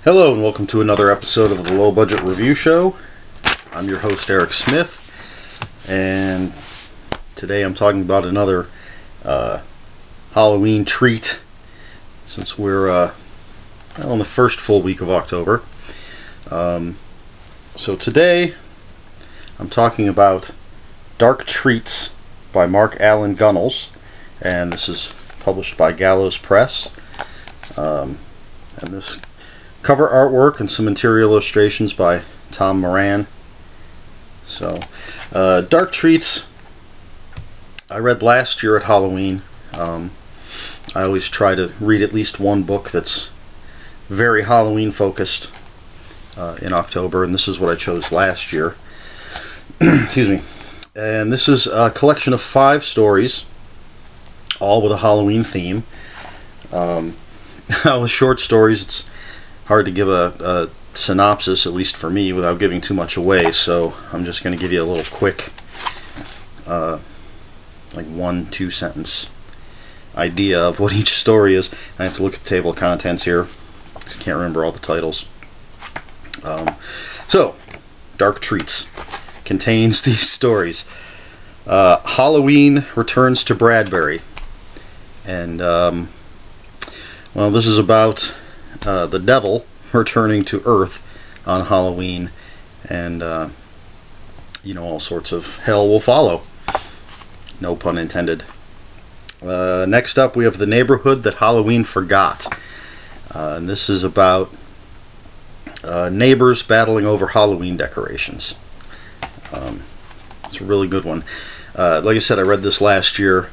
Hello and welcome to another episode of the Low Budget Review Show. I'm your host Eric Smith, and today I'm talking about another Halloween treat since we're in the first full week of October. So today I'm talking about Dark Treats by Mark Allan Gunnells, and this is published by Gallows Press. And this cover artwork and some interior illustrations by Tom Moran. So, Dark Treats I read last year at Halloween. I always try to read at least one book that's very Halloween focused in October, and this is what I chose last year. Excuse me. And this is a collection of 5 stories, all with a Halloween theme. With short stories, it's hard to give a synopsis, at least for me, without giving too much away, so I'm just going to give you a little quick, like 1-2 sentence idea of what each story is. I have to look at the table of contents here, because I can't remember all the titles. So, Dark Treats contains these stories. Halloween returns to Bradbury, and well, this is about the devil returning to Earth on Halloween, and all sorts of hell will follow. No pun intended. Next up, we have The Neighborhood That Halloween Forgot, and this is about neighbors battling over Halloween decorations. It's a really good one. Like I said, I read this last year,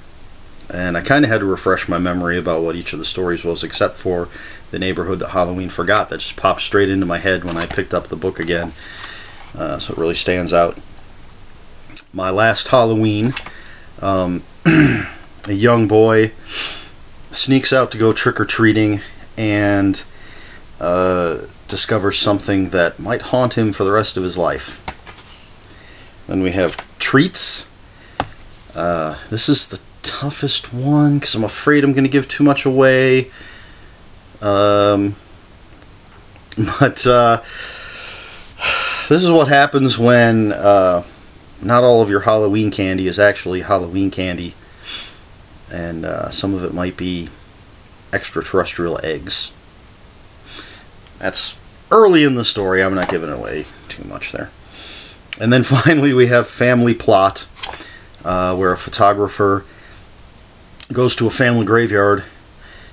and I kind of had to refresh my memory about what each of the stories was, except for The Neighborhood That Halloween Forgot. That just popped straight into my head when I picked up the book again. So it really stands out. My last Halloween, a young boy sneaks out to go trick-or-treating and discovers something that might haunt him for the rest of his life. Then we have Treats. This is the toughest one because I'm afraid I'm going to give too much away. But this is what happens when not all of your Halloween candy is actually Halloween candy, and some of it might be extraterrestrial eggs. That's early in the story. I'm not giving away too much there. And then finally we have Family Plot, where a photographer goes to a family graveyard,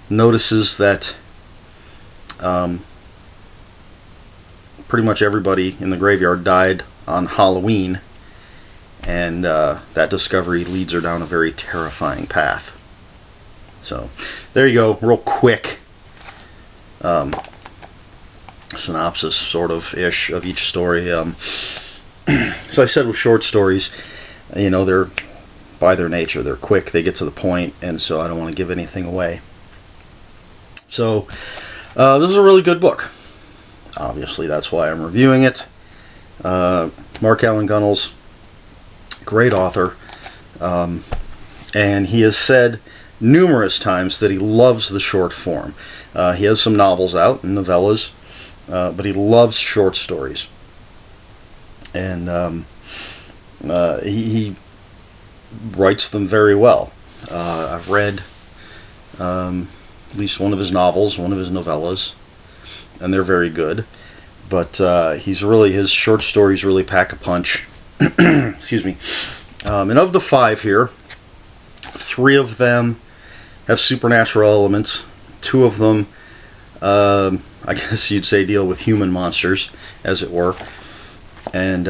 notices that pretty much everybody in the graveyard died on Halloween, and that discovery leads her down a very terrifying path. So there you go, real quick synopsis sort of ish of each story. So I said with short stories, they're, by their nature, they're quick, they get to the point, and so I don't want to give anything away. So, this is a really good book. Obviously, that's why I'm reviewing it. Mark Allan Gunnells, great author, and he has said numerous times that he loves the short form. He has some novels out, and novellas, but he loves short stories. And he writes them very well. I've read at least one of his novels, one of his novellas, and they're very good. But his short stories really pack a punch. Excuse me. And of the 5 here, 3 of them have supernatural elements. 2 of them, I guess you'd say, deal with human monsters, as it were. And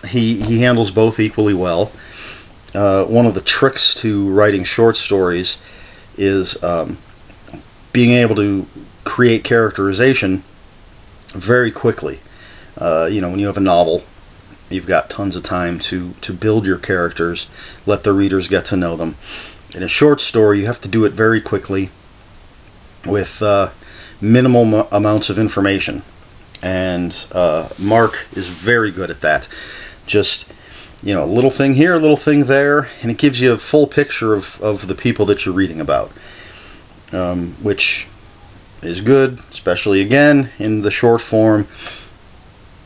he handles both equally well. One of the tricks to writing short stories is being able to create characterization very quickly. When you have a novel, you've got tons of time to build your characters, let the readers get to know them. In a short story, you have to do it very quickly with minimal amounts of information. And Mark is very good at that. Just, a little thing here, a little thing there, and it gives you a full picture of the people that you're reading about, which is good, especially again in the short form.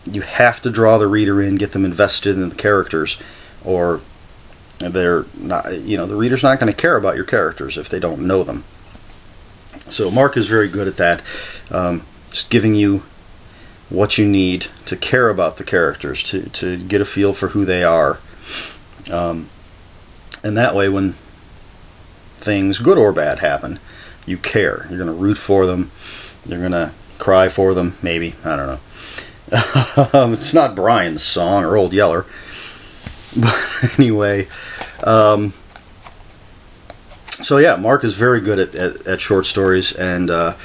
You have to draw the reader in, get them invested in the characters, or they're not, the reader's not going to care about your characters if they don't know them. So Mark is very good at that, just giving you what you need to care about the characters, to get a feel for who they are. And that way, when things, good or bad, happen, you care. You're going to root for them. You're going to cry for them, maybe. I don't know. It's not Brian's song or Old Yeller. But anyway, so yeah, Mark is very good at short stories, and I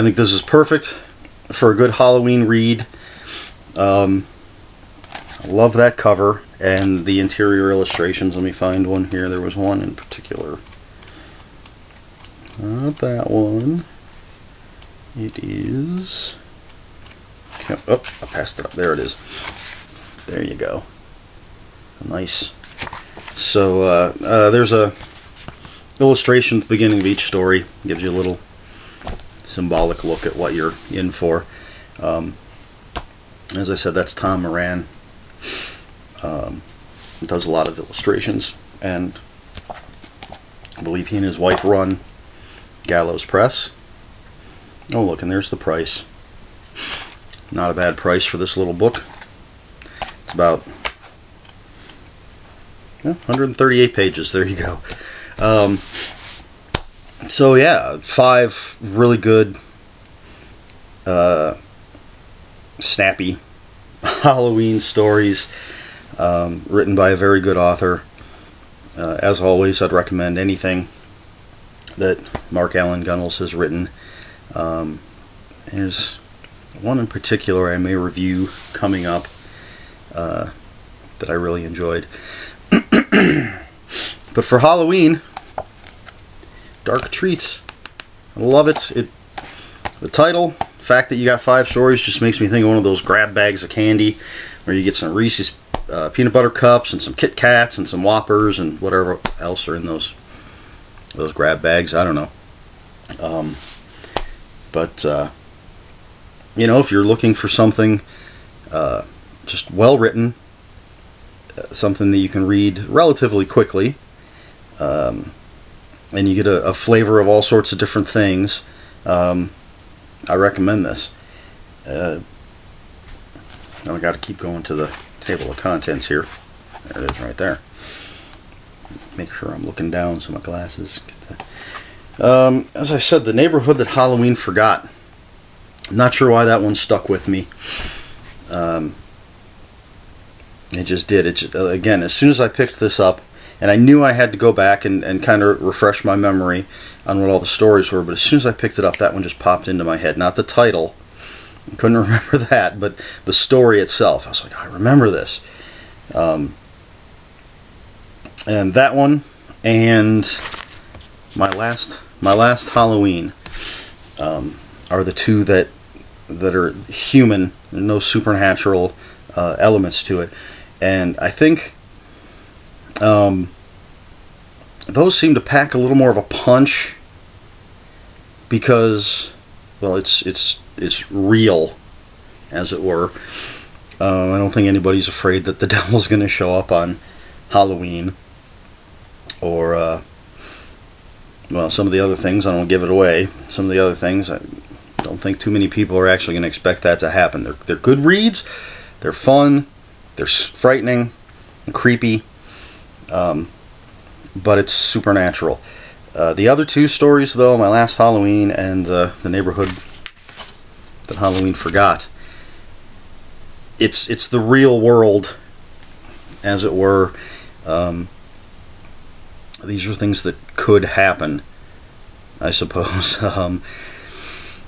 think this is perfect for a good Halloween read. I love that cover and the interior illustrations. Let me find one here. There was one in particular. Not that one. It is... Oh, I passed it up. There it is. There you go. Nice. So there's a illustration at the beginning of each story. Gives you a little symbolic look at what you're in for. As I said, that's Tom Moran. Does a lot of illustrations, and I believe he and his wife run Gallows Press. Oh, look, and there's the price. Not a bad price for this little book. It's about 138 pages. There you go. So yeah, 5 really good, snappy Halloween stories, written by a very good author. As always, I'd recommend anything that Mark Allan Gunnells has written. There's one in particular I may review coming up that I really enjoyed. But for Halloween, Dark Treats. I love it. The title, the fact that you got 5 stories, just makes me think of one of those grab bags of candy where you get some Reese's peanut butter cups and some Kit Kats and some Whoppers and whatever else are in those grab bags. I don't know. But if you're looking for something just well written, something that you can read relatively quickly, and you get a flavor of all sorts of different things, I recommend this. Now I got to keep going to the table of contents here. There it is, right there. Make sure I'm looking down so my glasses get the... as I said, The Neighborhood That Halloween Forgot. I'm not sure why that one stuck with me. It just did. Again, as soon as I picked this up, and I knew I had to go back and kind of refresh my memory on what all the stories were, but as soon as I picked it up, that one just popped into my head. Not the title. I couldn't remember that, but the story itself. I was like, I remember this. And that one, and my last Halloween, are the two that are human, no supernatural elements to it. And I think those seem to pack a little more of a punch because, well, it's real, as it were. I don't think anybody's afraid that the devil's going to show up on Halloween, or well, some of the other things, I don't give it away. Some of the other things, I don't think too many people are actually going to expect that to happen. They're good reads, they're fun, they're frightening and creepy, but it's supernatural. The other 2 stories, though, My Last Halloween and The Neighborhood That Halloween Forgot, it's the real world, as it were. These are things that could happen, I suppose.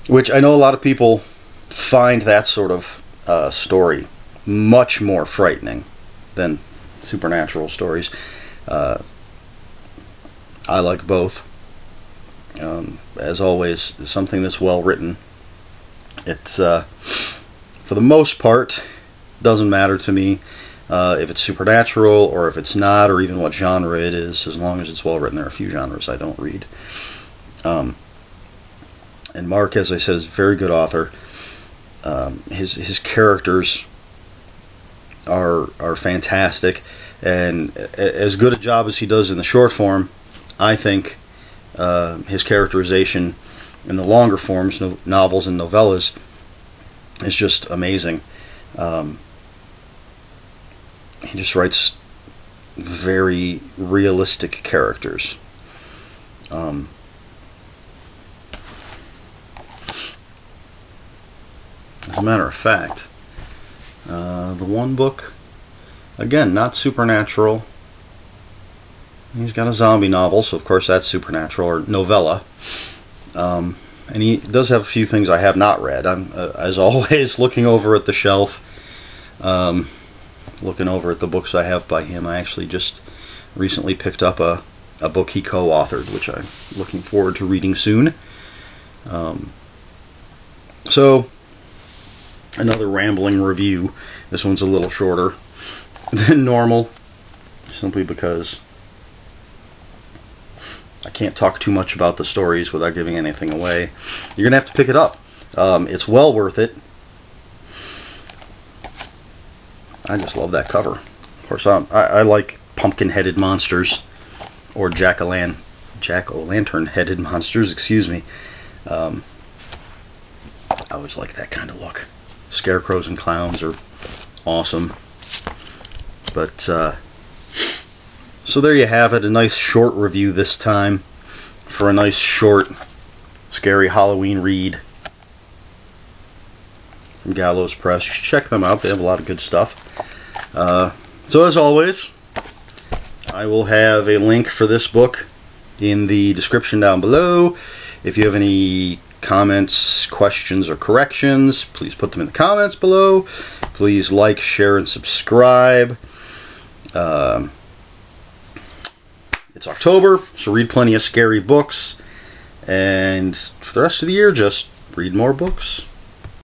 Which I know a lot of people find that sort of story much more frightening than supernatural stories. I like both. As always, something that's well written. It's for the most part, doesn't matter to me if it's supernatural or if it's not, or even what genre it is, as long as it's well written. There are a few genres I don't read. And Mark, as I said, is a very good author. His characters are fantastic, and as good a job as he does in the short form, I think his characterization in the longer forms, novels and novellas, is just amazing. He just writes very realistic characters. As a matter of fact, the one book, again, not supernatural. He's got a zombie novel, so of course that's supernatural, or novella. And he does have a few things I have not read. I'm, as always, looking over at the shelf, looking over at the books I have by him. I actually just recently picked up a book he co-authored, which I'm looking forward to reading soon. So, another rambling review. This one's a little shorter than normal, simply because I can't talk too much about the stories without giving anything away. You're going to have to pick it up. It's well worth it. I just love that cover. Of course, I like pumpkin-headed monsters, or jack-o'-lantern-headed monsters, excuse me. I always like that kind of look. Scarecrows and clowns are awesome. But, so there you have it, a nice short review this time for a nice short, scary Halloween read from Gallows Press. You should check them out, they have a lot of good stuff. So as always, I will have a link for this book in the description down below. If you have any comments, questions, or corrections, please put them in the comments below. Please like, share, and subscribe. It's October, so read plenty of scary books, and for the rest of the year, just read more books.